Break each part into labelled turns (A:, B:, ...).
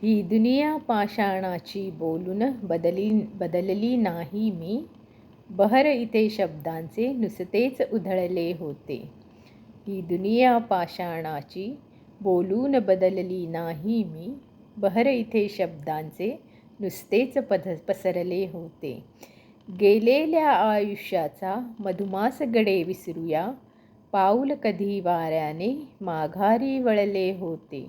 A: ही दुनिया पाषाणाची बोलून बदलली नाही मी. बहर इथे शब्दांचे नुसतेच उधळले होते. ही दुनिया पाषाणाची बोलून बदलली नाही मी. बहर इथे शब्दांचे नुसतेच पसरले होते. गेलेल्या आयुष्याचा मधुमास गडे विसरूया. पाऊल कधी वाऱ्याने माघारी वळले होते.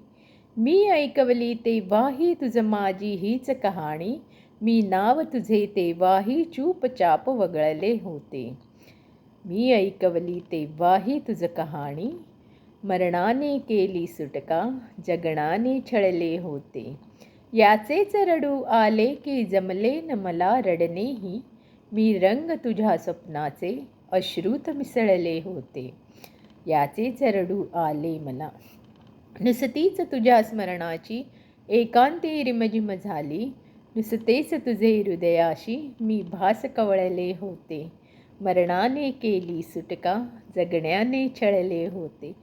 A: मी ऐकवली तेव्हाही तुझ माझी हीच कहाणी. मी नाव तुझे तेव्हाही चूपचाप वगळले होते. मी ऐकवली तेव्हाही तुझ कहाणी. मरणाने केली सुटका, जगण्याने छळले होते. याचेच रडू आले की जमले न मला रडणेही. मी रंग तुझ्या स्वप्नाचे अश्रूत मिसळले होते. याचेच रडू आले मला. नुसतीच तुझ्या स्मरणाची एकांती रिमझिम झाली. नुसतेच तुझे हृदयाशी मी भास कवळले होते. मरणाने केली सुटका, जगण्याने छळले होते.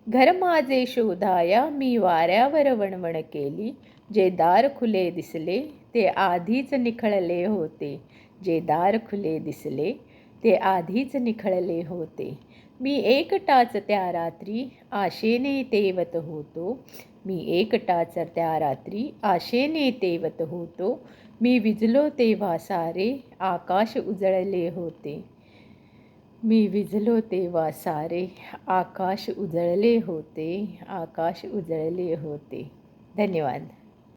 A: घर माझे शोधाया मी वाऱ्यावर वणवण केली. जे दार खुले दिसले ते आधीच निखळले होते. जे दार खुले दिसले ते आधीच निखळले होते. मी एकटाच त्या रात्री आशेने तेवत होतो. मी एकटाच त्या रात्री आशेने तेवत होतो. मी विझलो तेव्हा सारे आकाश उजळले होते. मी विझलो तेव्हा सारे आकाश उजळले होते. आकाश उजळले होते. धन्यवाद.